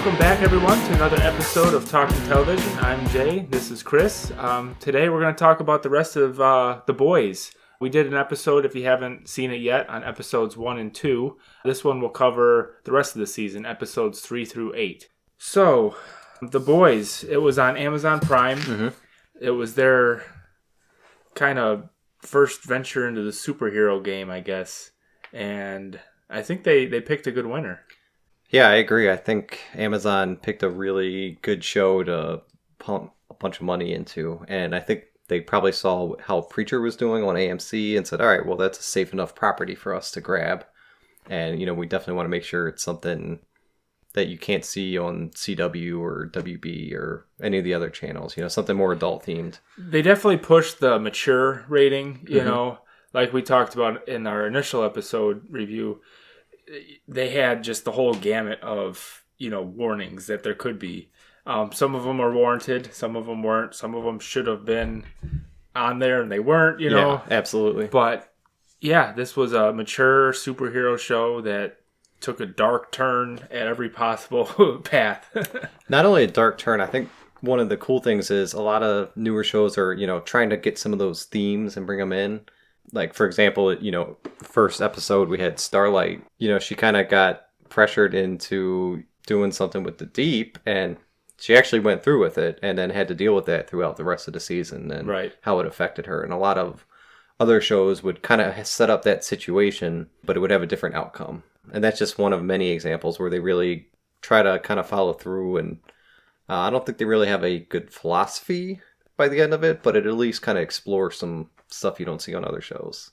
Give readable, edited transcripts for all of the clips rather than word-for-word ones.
Welcome back, everyone, to another episode of Talking Television. I'm Jay. This is Chris. Today we're going to talk about the rest of The Boys. We did an episode, if you haven't seen it yet, on episodes 1 and 2. This one will cover the rest of the season, episodes 3 through 8. So, The Boys, it was on Amazon Prime. Mm-hmm. It was their kind of first venture into the superhero game, I guess. And I think they picked a good winner. Yeah, I agree. I think Amazon picked a really good show to pump a bunch of money into. And I think they probably saw how Preacher was doing on AMC and said, all right, well, that's a safe enough property for us to grab. And, we definitely want to make sure it's something that you can't see on CW or WB or any of the other channels, something more adult themed. They definitely pushed the mature rating, like we talked about in our initial episode review. They had just the whole gamut of, warnings that there could be. Some of them are warranted. Some of them weren't. Some of them should have been on there and they weren't, Yeah, absolutely. But yeah, this was a mature superhero show that took a dark turn at every possible path. Not only a dark turn, I think one of the cool things is a lot of newer shows are, trying to get some of those themes and bring them in. Like, for example, first episode we had Starlight. She kind of got pressured into doing something with the Deep, and she actually went through with it and then had to deal with that throughout the rest of the season and how it affected her. And a lot of other shows would kind of set up that situation, but it would have a different outcome. And that's just one of many examples where they really try to kind of follow through. And I don't think they really have a good philosophy by the end of it, but it at least kind of explores some stuff you don't see on other shows.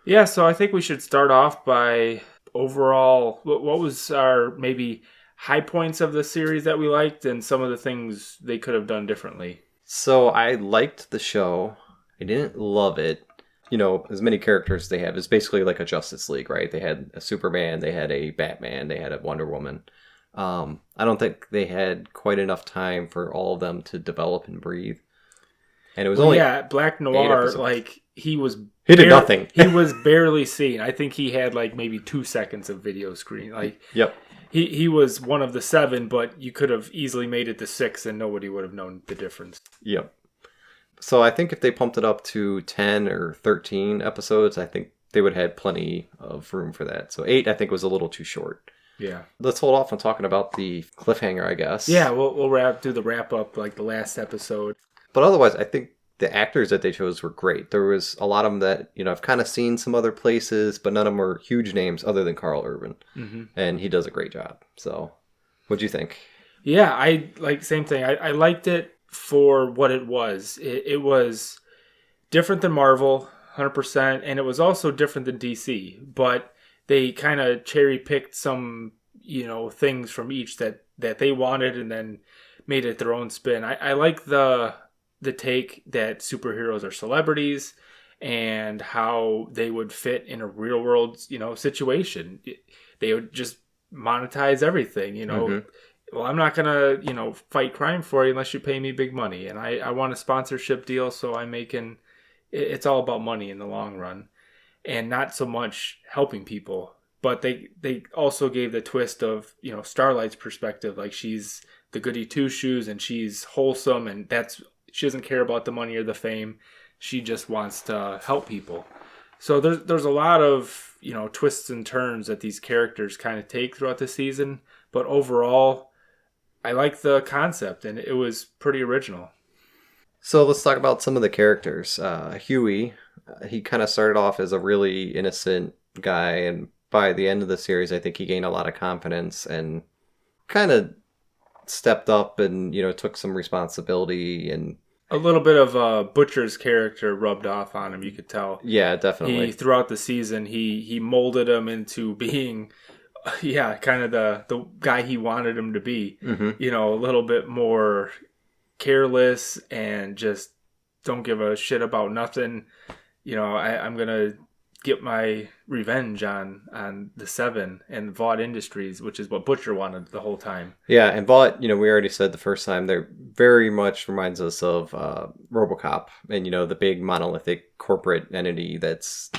Yeah, so I think we should start off by overall, what was our maybe high points of the series that we liked and some of the things they could have done differently. So I liked the show. I didn't love it. As many characters they have, it's basically like a Justice League, right? They had a Superman, they had a Batman, they had a Wonder Woman. I don't think they had quite enough time for all of them to develop and breathe. And it was Black Noir, he did nothing. He was barely seen. I think he had maybe 2 seconds of video screen. Yep. He was one of the 7, but you could have easily made it to 6 and nobody would have known the difference. Yep. So I think if they pumped it up to 10 or 13 episodes, I think they would have had plenty of room for that. So 8, I think, was a little too short. Yeah. Let's hold off on talking about the cliffhanger, I guess. Yeah, we'll do the wrap up like the last episode. But otherwise, I think the actors that they chose were great. There was a lot of them that, I've kind of seen some other places, but none of them were huge names other than Carl Urban. Mm-hmm. And he does a great job. So, what'd you think? Yeah, same thing. I liked it for what it was. It was different than Marvel, 100%, and it was also different than DC. But they kind of cherry-picked some, things from each that they wanted and then made it their own spin. I like the take that superheroes are celebrities and how they would fit in a real world, situation. They would just monetize everything, Mm-hmm. Well, I'm not going to, fight crime for you unless you pay me big money. And I want a sponsorship deal, so I'm making... It's all about money in the long run. And not so much helping people. But they also gave the twist of, Starlight's perspective. Like, she's the goody two-shoes and she's wholesome and she doesn't care about the money or the fame. She just wants to help people. So there's a lot of, twists and turns that these characters kind of take throughout the season. But overall, I like the concept and it was pretty original. So let's talk about some of the characters. Huey, he kind of started off as a really innocent guy. And by the end of the series, I think he gained a lot of confidence and kind of stepped up and, took some responsibility. And a little bit of Butcher's character rubbed off on him, you could tell. Yeah, definitely. Throughout the season, he molded him into being, kind of the guy he wanted him to be. Mm-hmm. A little bit more careless and just don't give a shit about nothing. I'm going to get my revenge on the Seven and Vought Industries, which is what Butcher wanted the whole time. Yeah, and Vought, we already said the first time, they very much reminds us of RoboCop and, the big monolithic corporate entity that's,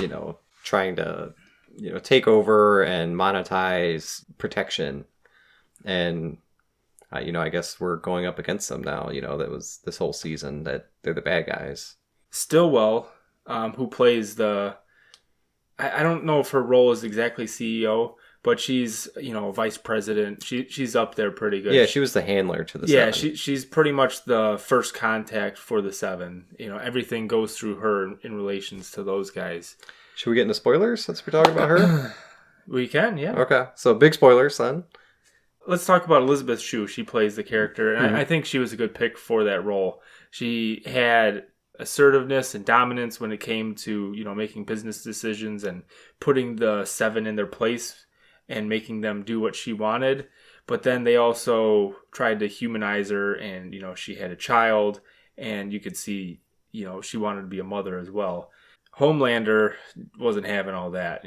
trying to, take over and monetize protection. And, I guess we're going up against them now. That was this whole season that they're the bad guys. Stillwell, who plays I don't know if her role is exactly CEO, but she's, vice president. She's up there pretty good. Yeah, she was the handler to the Yeah, Seven. she's pretty much the first contact for the Seven. Everything goes through her in relations to those guys. Should we get into spoilers since we're talking about her? We can, yeah. Okay, so big spoilers then. Let's talk about Elizabeth Shue. She plays the character, and I think she was a good pick for that role. She had assertiveness and dominance when it came to, making business decisions and putting the Seven in their place and making them do what she wanted. But then they also tried to humanize her, and, she had a child, and you could see, she wanted to be a mother as well. Homelander wasn't having all that,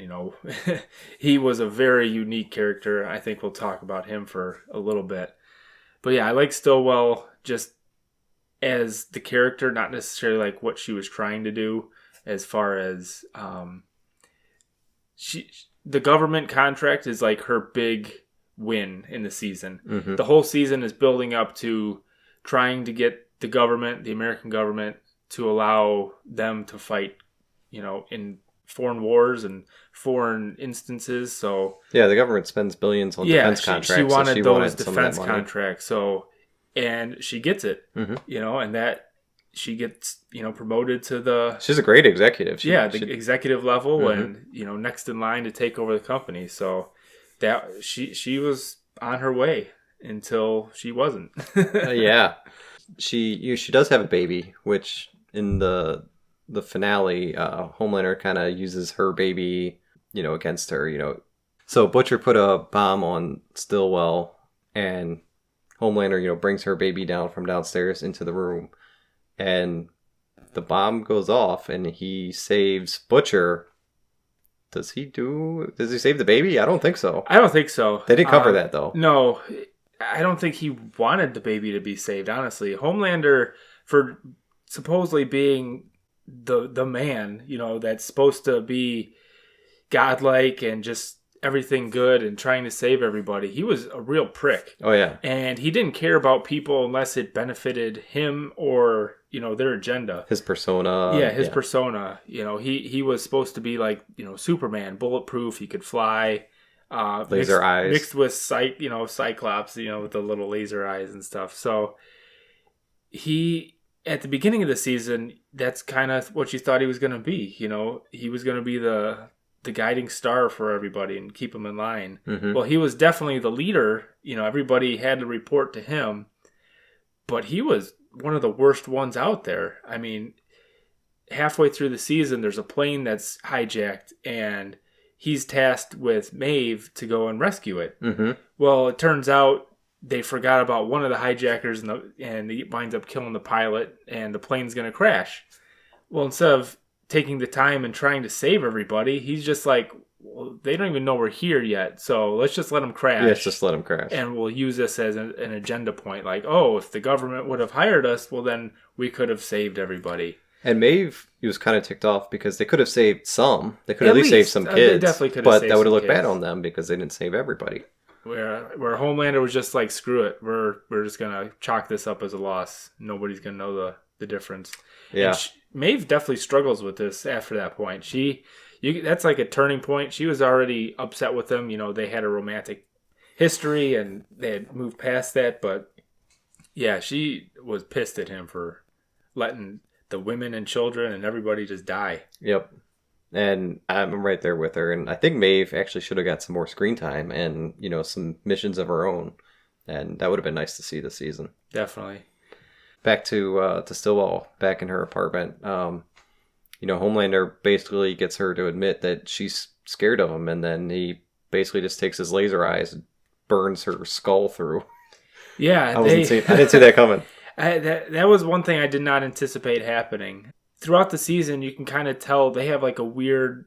He was a very unique character. I think we'll talk about him for a little bit. But yeah, I like Stillwell just as the character, not necessarily like what she was trying to do as far as the government contract is like her big win in the season. Mm-hmm. The whole season is building up to trying to get the government, the American government, to allow them to fight in foreign wars and foreign instances. So yeah, the government spends billions on defense contracts. She wanted those defense contracts. So, and she gets it, and that she gets, promoted to the... She's a great executive. The executive level and, next in line to take over the company. So that she was on her way until she wasn't. Yeah. She does have a baby, which in the finale, Homelander kind of uses her baby, against her, So Butcher put a bomb on Stillwell, and Homelander, brings her baby down from downstairs into the room, and the bomb goes off, and he saves Butcher. Does he save the baby? I don't think so. I don't think so. They didn't cover that, though. No, I don't think he wanted the baby to be saved, honestly. Homelander, for supposedly being the man, that's supposed to be godlike and just everything good and trying to save everybody, he was a real prick. Oh yeah. And he didn't care about people unless it benefited him or their agenda, his persona. Persona. He was supposed to be like Superman, bulletproof, he could fly, laser eyes mixed with Cyclops, with the little laser eyes and stuff. So he, at the beginning of the season, that's kind of what you thought he was going to be. He was going to be the guiding star for everybody and keep them in line. Mm-hmm. Well, he was definitely the leader. Everybody had to report to him, but he was one of the worst ones out there. I mean, halfway through the season, there's a plane that's hijacked, and he's tasked with Maeve to go and rescue it. Mm-hmm. Well, it turns out they forgot about one of the hijackers, and he winds up killing the pilot, and the plane's going to crash. Well, instead of taking the time and trying to save everybody, he's just like, well, they don't even know we're here yet, so let's just let them crash. Yes, just let them crash. And we'll use this as an agenda point. Like, oh, if the government would have hired us, well, then we could have saved everybody. And Maeve, he was kind of ticked off because they could have saved some. They could at least save some kids. They definitely could have but saved that would have looked kids. Bad on them because they didn't save everybody. Where Homelander was just like, screw it, we're just gonna chalk this up as a loss. Nobody's gonna know the difference. Yeah, Maeve definitely struggles with this after that point. That's like a turning point. She was already upset with him. They had a romantic history and they had moved past that. But yeah, she was pissed at him for letting the women and children and everybody just die. Yep. And I'm right there with her. And I think Maeve actually should have got some more screen time and, some missions of her own. And that would have been nice to see this season. Definitely. Back to Stillwell, back in her apartment. Homelander basically gets her to admit that she's scared of him. And then he basically just takes his laser eyes and burns her skull through. Yeah. I didn't see that coming. That was one thing I did not anticipate happening. Throughout the season, you can kind of tell they have like a weird,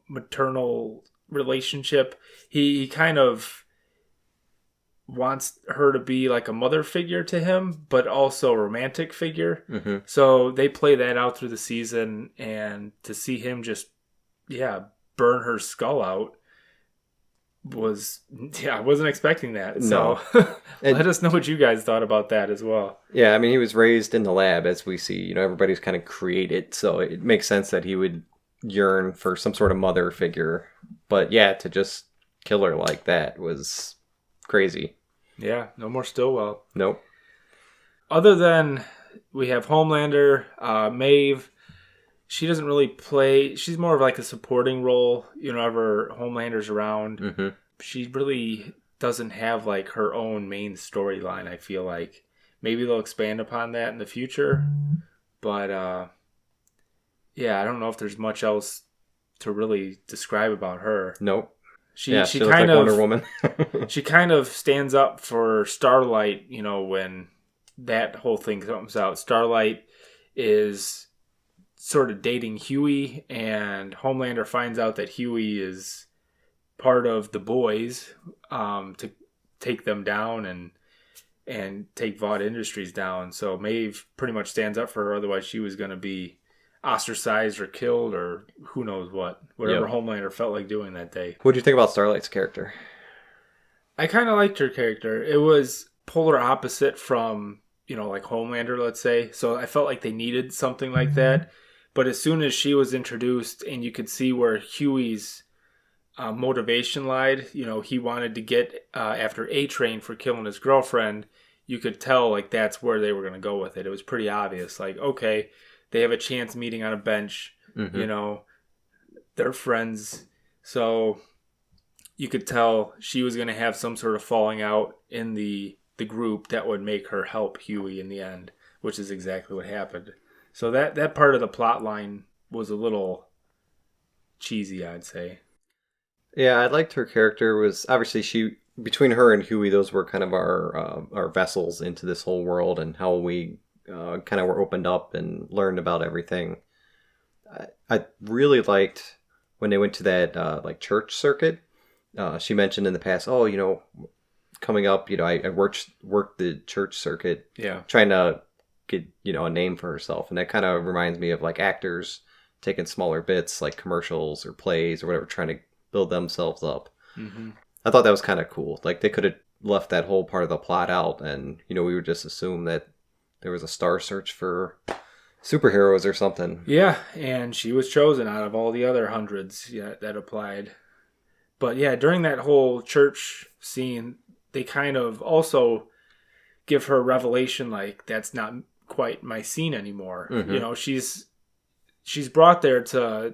maternal relationship. He kind of wants her to be like a mother figure to him, but also a romantic figure. Mm-hmm. So they play that out through the season, and to see him just, burn her skull out I wasn't expecting that. No. So let us know what you guys thought about that as well. Yeah, I mean, he was raised in the lab, as we see. Everybody's kind of created, so it makes sense that he would yearn for some sort of mother figure. But yeah, to just kill her like that was crazy. Yeah, no more Stillwell. Nope. Other than we have Homelander, Maeve. She doesn't really play. She's more of like a supporting role. Whenever Homelander's around, Mm-hmm. she really doesn't have like her own main storyline. I feel like maybe they'll expand upon that in the future, but yeah, I don't know if there's much else to really describe about her. Nope. She looks kind like of Wonder Woman. she kind of stands up for Starlight. When that whole thing comes out, Starlight is sort of dating Huey, and Homelander finds out that Huey is part of the boys to take them down and take Vought Industries down. So Maeve pretty much stands up for her, otherwise she was going to be ostracized or killed or who knows whatever Homelander felt like doing that day. What do you think about Starlight's character? I kind of liked her character. It was polar opposite from, like Homelander, let's say. So I felt like they needed something like that. But as soon as she was introduced and you could see where Huey's motivation lied, he wanted to get after A-Train for killing his girlfriend, you could tell like that's where they were going to go with it. It was pretty obvious. Like, okay, they have a chance meeting on a bench, they're friends. So you could tell she was going to have some sort of falling out in the group that would make her help Huey in the end, which is exactly what happened. So that part of the plot line was a little cheesy, I'd say. Yeah, I liked her character. Was obviously between her and Huey, those were kind of our vessels into this whole world and how we kind of were opened up and learned about everything. I really liked when they went to that like church circuit. She mentioned in the past, coming up, I worked the church circuit, trying to get a name for herself, and that kind of reminds me of like actors taking smaller bits like commercials or plays or whatever, trying to build themselves up. Mm-hmm. I thought that was kind of cool. Like they could have left that whole part of the plot out, and we would just assume that there was a star search for superheroes or something. Yeah, and she was chosen out of all the other hundreds that applied. But yeah, during that whole church scene, they kind of also give her a revelation like that's not quite my scene anymore. Mm-hmm. She's brought there to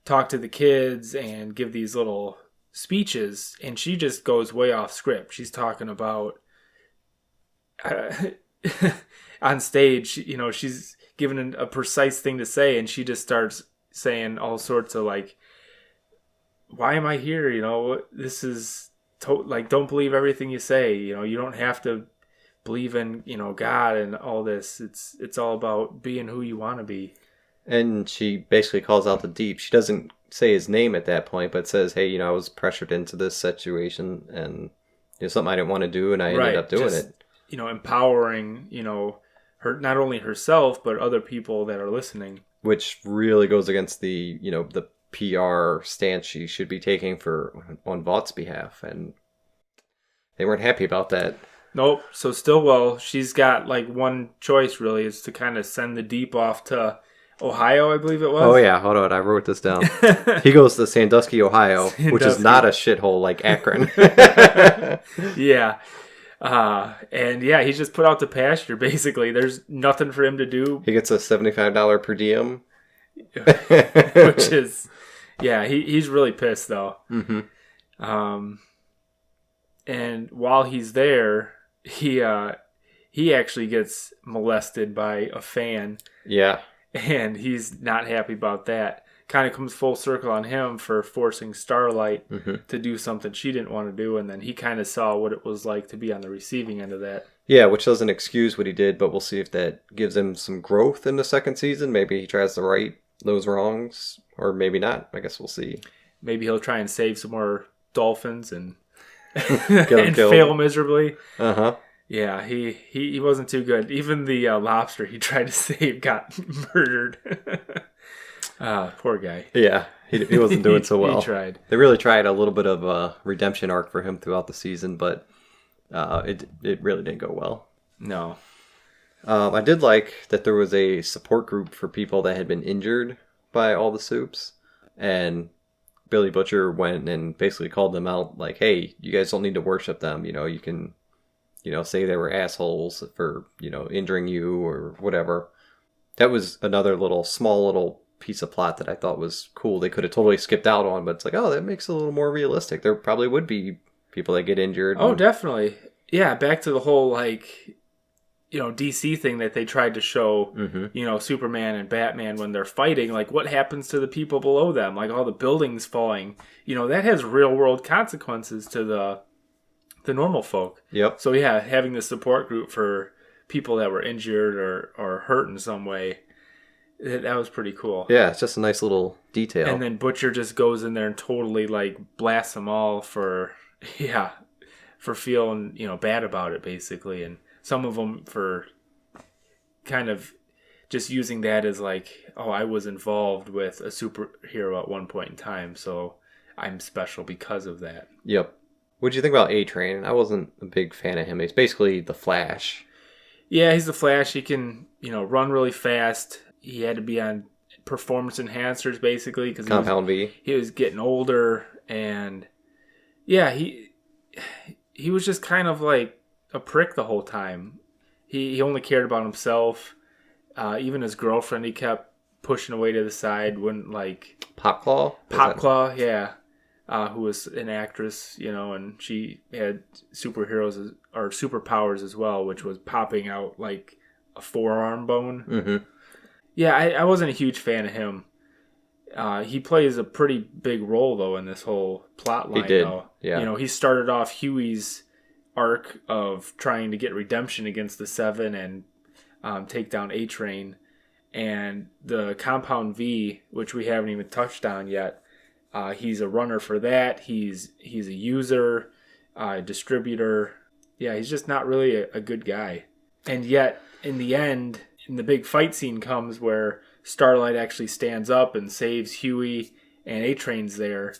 talk to the kids and give these little speeches, and she just goes way off script. She's talking about on stage, she's given a precise thing to say, and she just starts saying all sorts of like, why am I here? This is don't believe everything you say. You don't have to believe in God and all this. It's all about being who you want to be. And she basically calls out the Deep. She doesn't say his name at that point, but says, hey, I was pressured into this situation, and something I didn't want to do, and I ended up doing it. Empowering her, not only herself but other people that are listening, which really goes against the the PR stance she should be taking on Vaught's behalf, and they weren't happy about that. Nope. So Stillwell, she's got like one choice really, is to kind of send the Deep off to Ohio, I believe it was. Oh yeah, hold on, I wrote this down. He goes to Sandusky, Ohio, which is not a shithole like Akron. Yeah. And yeah, he's just put out to pasture basically. There's nothing for him to do. He gets a $75 per diem. Which is, yeah, he's really pissed though. Mm-hmm. And while he's there, he actually gets molested by a fan. Yeah. And he's not happy about that. Kind of comes full circle on him for forcing Starlight to do something she didn't want to do, and then he kind of saw what it was like to be on the receiving end of that. Yeah, which doesn't excuse what he did, but we'll see if that gives him some growth in the second season. Maybe he tries to right those wrongs, or maybe not. I guess we'll see. Maybe he'll try and save some more dolphins and and fail miserably. Uh-huh. Yeah, he wasn't too good. Even the lobster he tried to save got murdered. Poor guy. Yeah. He wasn't doing so well. He tried. They really tried a little bit of a redemption arc for him throughout the season, but it really didn't go well. No. I did like that there was a support group for people that had been injured by all the soups, and Billy Butcher went and basically called them out like, hey, you guys don't need to worship them. You can, say they were assholes for, injuring you or whatever. That was another small little piece of plot that I thought was cool. They could have totally skipped out on, but it's like, oh, that makes it a little more realistic. There probably would be people that get injured. Oh, definitely. Yeah, back to the whole, DC thing that they tried to show, Superman and Batman when they're fighting, like what happens to the people below them, like all the buildings falling, that has real world consequences to the normal folk. Yep. So yeah, having the support group for people that were injured or hurt in some way, that was pretty cool. Yeah, it's just a nice little detail. And then Butcher just goes in there and totally blasts them all for feeling, bad about it basically. And some of them for kind of just using that as I was involved with a superhero at one point in time, so I'm special because of that. Yep. What did you think about A-Train? I wasn't a big fan of him. He's basically the Flash. Yeah, he's the Flash. He can, run really fast. He had to be on performance enhancers basically because Compound V. He was getting older, and yeah, he was just kind of like a prick the whole time. He only cared about himself. Even his girlfriend, he kept pushing away to the side. Wouldn't Popclaw, yeah. Who was an actress, and she had superpowers as well, which was popping out like a forearm bone. Mm-hmm. Yeah, I wasn't a huge fan of him. He plays a pretty big role though in this whole plot line. He did. Though. Yeah. He started off Huey's arc of trying to get redemption against the Seven and take down A-Train, and the Compound V, which we haven't even touched on yet. He's a runner for that. He's a user, distributor. Yeah, he's just not really a good guy. And yet, in the end, the big fight scene comes where Starlight actually stands up and saves Huey, and A-Train's there.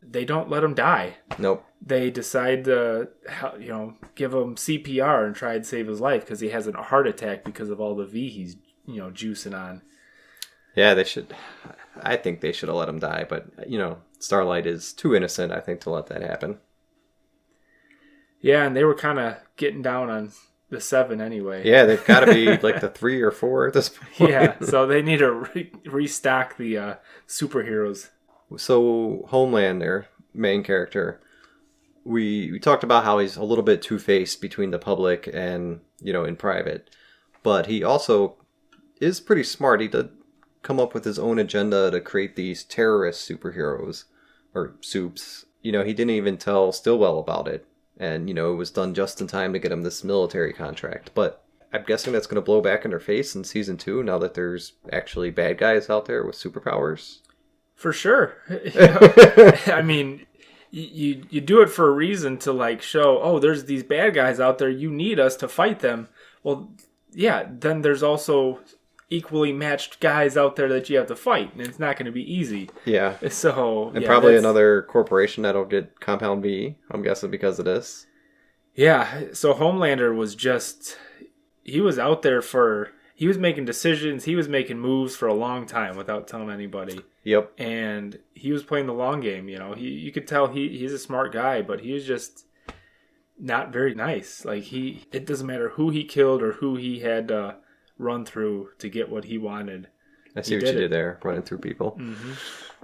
They don't let him die. Nope. They decide to, give him CPR and try and save his life because he has a heart attack because of all the V he's, juicing on. Yeah, they should. I think they should have let him die, but Starlight is too innocent, I think, to let that happen. Yeah, and they were kind of getting down on the Seven anyway. Yeah, they've got to be like the 3 or 4 at this point. Yeah, so they need to restock the superheroes. So Homelander, main character, we talked about how he's a little bit two-faced between the public and in private, but he also is pretty smart. He did come up with his own agenda to create these terrorist superheroes or soups. He didn't even tell Stillwell about it, and it was done just in time to get him this military contract. But I'm guessing that's going to blow back in their face in season 2 now that there's actually bad guys out there with superpowers. For sure. I mean, you do it for a reason to show, there's these bad guys out there, you need us to fight them. Well, yeah, then there's also equally matched guys out there that you have to fight, and it's not going to be easy. Yeah. So, and probably another corporation that'll get Compound V, I'm guessing, because of this. Yeah, so Homelander was he was out there he was making decisions, he was making moves for a long time without telling anybody. Yep. And he was playing the long game, you could tell he's a smart guy, but he was just not very nice. It doesn't matter who he killed or who he had to run through to get what he wanted. I see what you did there, running through people. Mm-hmm.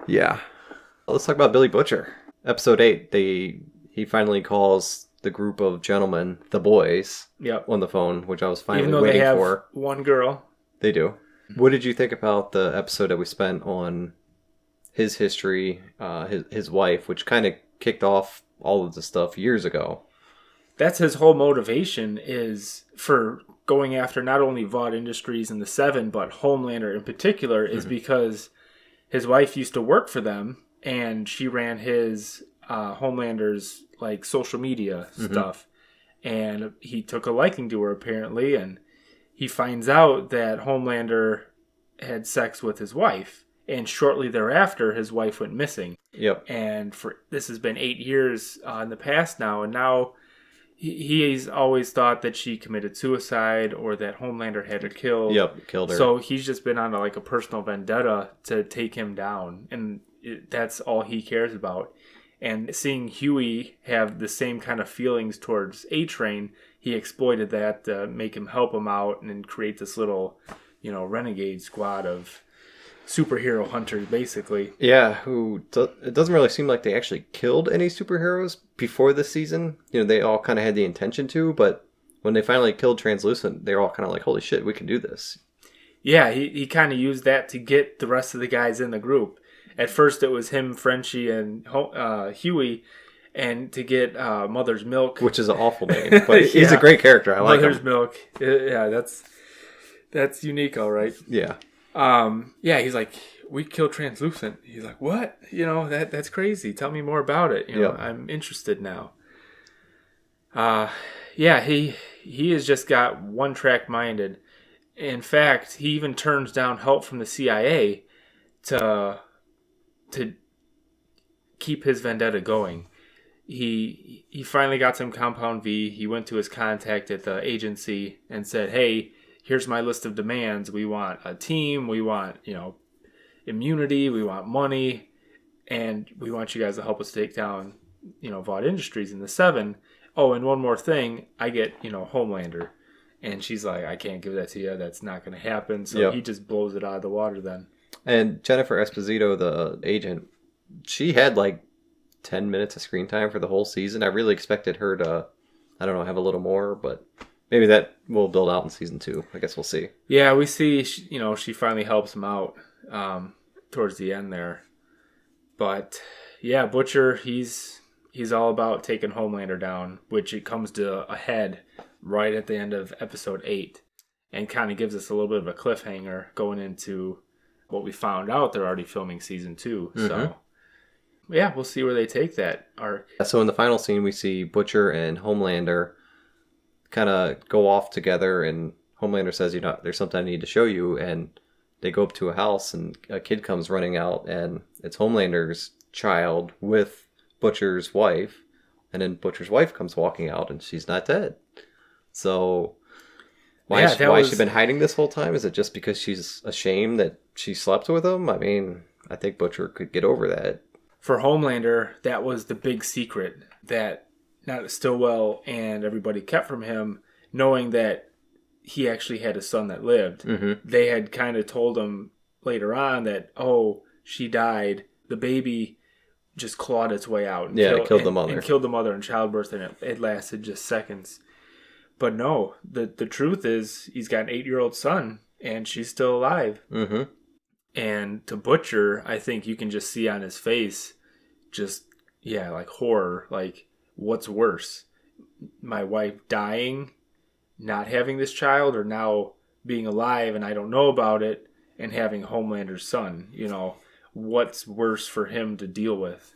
Yeah. Well, let's talk about Billy Butcher. Episode 8, he finally calls the group of gentlemen, the boys, on the phone, which I was finally waiting for. Even though they have one girl. They do. What did you think about the episode that we spent on his history, his wife, which kind of kicked off all of the stuff years ago? That's his whole motivation, is for going after not only Vought Industries and the Seven, but Homelander in particular, is because his wife used to work for them, and she ran his Homelander's social media stuff, and he took a liking to her apparently, and he finds out that Homelander had sex with his wife, And shortly thereafter, his wife went missing. Yep. And this has been 8 years in the past now, and now he's always thought that she committed suicide or that Homelander had her killed. Yep, killed her. So he's just been on a personal vendetta to take him down, and that's all he cares about. And seeing Huey have the same kind of feelings towards A-Train, he exploited that to make him help him out and then create this little, renegade squad of superhero hunters, basically. Yeah, it doesn't really seem like they actually killed any superheroes before this season. They all kind of had the intention to, but when they finally killed Translucent, they were all kind of like, holy shit, we can do this. Yeah, he kind of used that to get the rest of the guys in the group. At first, it was him, Frenchie, and Huey, and to get Mother's Milk. Which is an awful name, but he's a great character. I like Mother's him. Milk. Yeah, that's unique, all right. Yeah. Yeah, he's like, we killed Translucent. He's like, what? That's crazy. Tell me more about it. Yep. I'm interested now. Yeah, he has just got one-track minded. In fact, he even turns down help from the CIA to keep his vendetta going. He finally got some Compound V. He went to his contact at the agency and said, hey, here's my list of demands. We want a team. We want, immunity. We want money. And we want you guys to help us take down, Vought Industries in the 7. Oh, and one more thing. I get, Homelander. And she's like, I can't give that to you. That's not going to happen. So he just blows it out of the water then. And Jennifer Esposito, the agent, she had 10 minutes of screen time for the whole season. I really expected her to, I don't know, have a little more, but maybe that will build out in season 2. I guess we'll see. Yeah, we see, she finally helps him out towards the end there. But yeah, Butcher, he's all about taking Homelander down, which it comes to a head right at the end of episode 8 and kind of gives us a little bit of a cliffhanger going into what we found out they're already filming season 2. Mm-hmm. So yeah, we'll see where they take that arc. So in the final scene, we see Butcher and Homelander kind of go off together, and Homelander says, there's something I need to show you, and they go up to a house, and a kid comes running out, and it's Homelander's child with Butcher's wife, and then Butcher's wife comes walking out, and she's not dead. So why has she been hiding this whole time? Is it just because she's ashamed that she slept with him? I mean, I think Butcher could get over that. For Homelander, that was the big secret that not Stillwell and everybody kept from him, knowing that he actually had a son that lived. Mm-hmm. They had kind of told him later on that, she died. The baby just clawed its way out. And killed the mother. And killed the mother in childbirth, and it lasted just seconds. But no, the truth is he's got an 8-year-old son, and she's still alive. Mm-hmm. And to Butcher, I think you can just see on his face horror. What's worse? My wife dying, not having this child, or now being alive and I don't know about it and having Homelander's son? What's worse for him to deal with?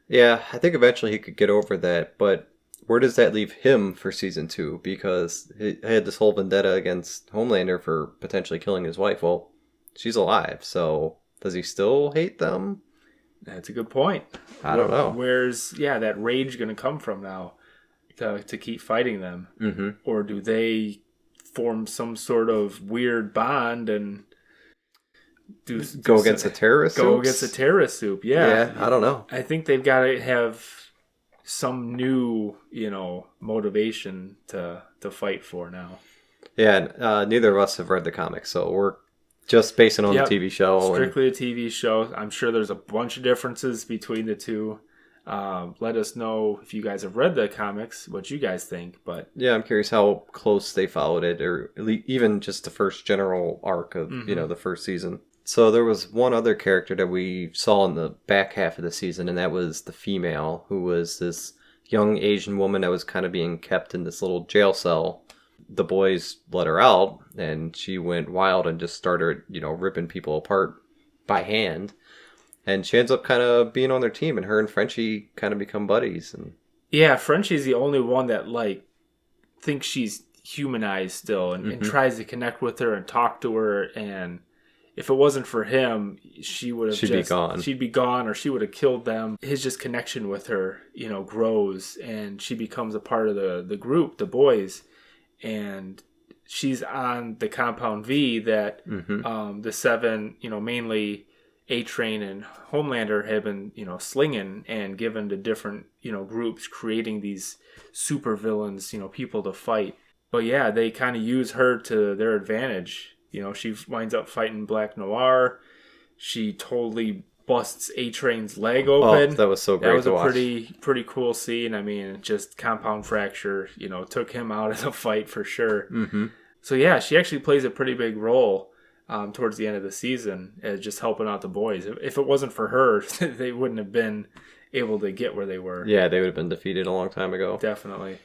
Yeah, I think eventually he could get over that, but where does that leave him for season 2? Because he had this whole vendetta against Homelander for potentially killing his wife. Well, she's alive, so does he still hate them? That's a good point. I don't know. Where's that rage going to come from now to keep fighting them? Mm-hmm. Or do they form some sort of weird bond and go against the terrorist Go against the terrorist soup, yeah. I don't know. I think they've got to have some new, motivation to fight for now. Yeah, neither of us have read the comics, so we're just basing on the TV show. Strictly a TV show. I'm sure there's a bunch of differences between the two. Let us know if you guys have read the comics, what you guys think. But yeah, I'm curious how close they followed it, or even just the first general arc of the first season. So there was one other character that we saw in the back half of the season, and that was the female, who was this young Asian woman that was kind of being kept in this little jail cell. The boys let her out, and she went wild and just started, ripping people apart by hand. And she ends up kind of being on their team, and her and Frenchie kind of become buddies. And yeah, Frenchie's the only one that thinks she's humanized still, and tries to connect with her and talk to her, and if it wasn't for him, she would have be gone. She'd be gone, or she would have killed them. His just connection with her, grows, and she becomes a part of the group, the boys, and she's on the Compound V that the 7, mainly A-Train and Homelander have been, slinging and given to different, groups, creating these super villains, people to fight. But yeah, they kind of use her to their advantage. She winds up fighting Black Noir. She totally busts A-Train's leg open. Oh, that was so great. That was to a watch. pretty cool scene. I mean, just compound fracture, took him out of the fight for sure. Mm-hmm. So yeah, she actually plays a pretty big role towards the end of the season, just helping out the boys. If it wasn't for her, they wouldn't have been able to get where they were. Yeah, they would have been defeated a long time ago. Definitely.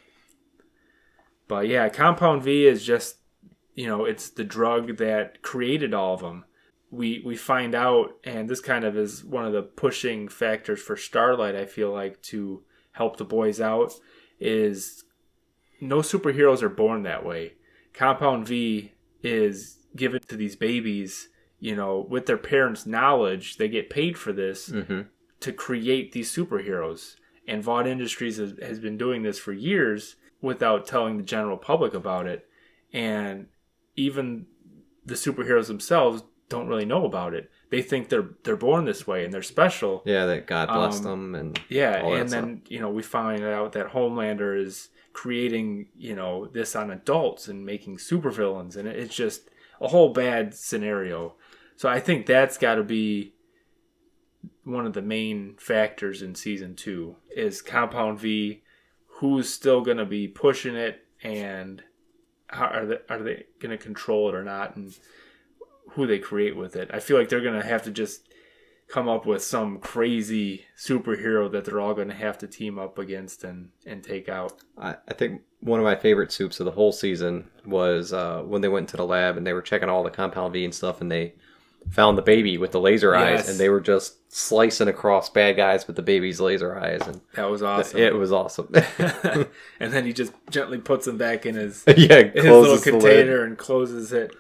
But yeah, Compound V is just, it's the drug that created all of them. We find out, and this kind of is one of the pushing factors for Starlight, I feel like, to help the boys out, is no superheroes are born that way. Compound V is given to these babies, with their parents' knowledge. They get paid for this to create these superheroes. And Vought Industries has been doing this for years without telling the general public about it. And even the superheroes themselves don't really know about it. They think they're born this way and they're special. Yeah, that God blessed them, and and then we find out that Homelander is creating this on adults and making supervillains, and it's just a whole bad scenario. So I think that's got to be one of the main factors in season 2 is Compound V. Who's still going to be pushing it, and how are they going to control it or not, and who they create with it. I feel like they're going to have to just come up with some crazy superhero that they're all going to have to team up against and take out. I think one of my favorite soups of the whole season was when they went to the lab and they were checking all the Compound V and stuff, and they found the baby with the laser eyes, and they were just slicing across bad guys with the baby's laser eyes, and that was awesome. It was awesome. And then he just gently puts them back in his his little container and closes it.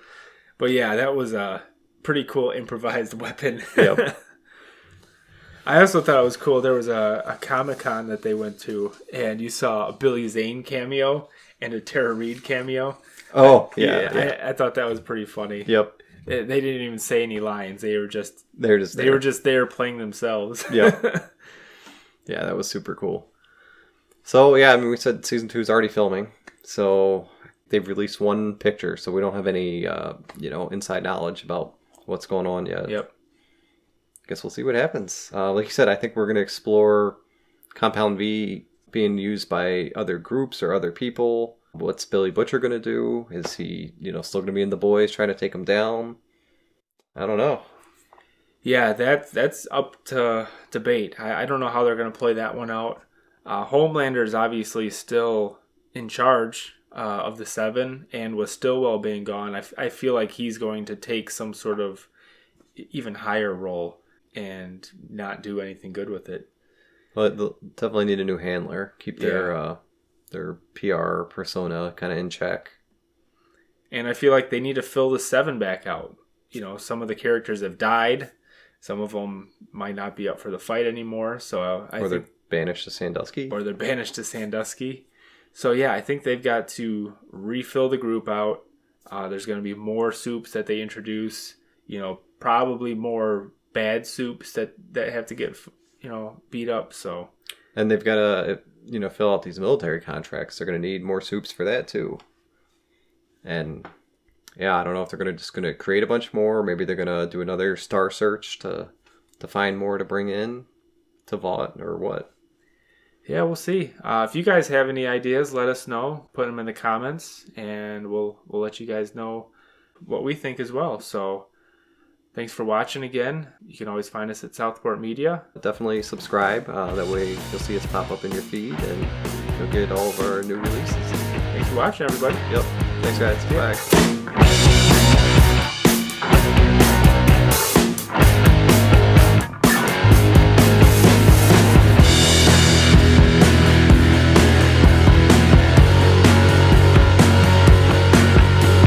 But yeah, that was a pretty cool improvised weapon. Yep. I also thought it was cool. There was a Comic-Con that they went to, and you saw a Billy Zane cameo and a Tara Reid cameo. Oh, yeah. I thought that was pretty funny. Yep. They didn't even say any lines. They were just there playing themselves. Yep. Yeah, that was super cool. So yeah, I mean, we said season 2 is already filming, so they've released one picture, so we don't have any inside knowledge about what's going on yet. Yep. Guess we'll see what happens. Like you said, I think we're going to explore Compound V being used by other groups or other people. What's Billy Butcher going to do? Is he, still going to be in the boys trying to take him down? I don't know. Yeah, that's up to debate. I don't know how they're going to play that one out. Homelander is obviously still in charge of the 7, and with Stillwell being gone, I feel like he's going to take some sort of even higher role and not do anything good with it. But they'll definitely need a new handler. Keep their PR persona kind of in check. And I feel like they need to fill the 7 back out. Some of the characters have died. Some of them might not be up for the fight anymore. So they're banished to Sandusky. So yeah, I think they've got to refill the group out. There's going to be more soups that they introduce. Probably more bad soups that have to get beat up. So, and they've got to fill out these military contracts. They're going to need more soups for that too. And yeah, I don't know if they're just going to create a bunch more, or maybe they're going to do another star search to find more to bring in to Vought, or what. Yeah, we'll see. If you guys have any ideas, let us know. Put them in the comments, and we'll let you guys know what we think as well. So, thanks for watching again. You can always find us at Southport Media. Definitely subscribe. That way you'll see us pop up in your feed, and you'll get all of our new releases. Thanks for watching, everybody. Yep. Thanks, guys. Bye.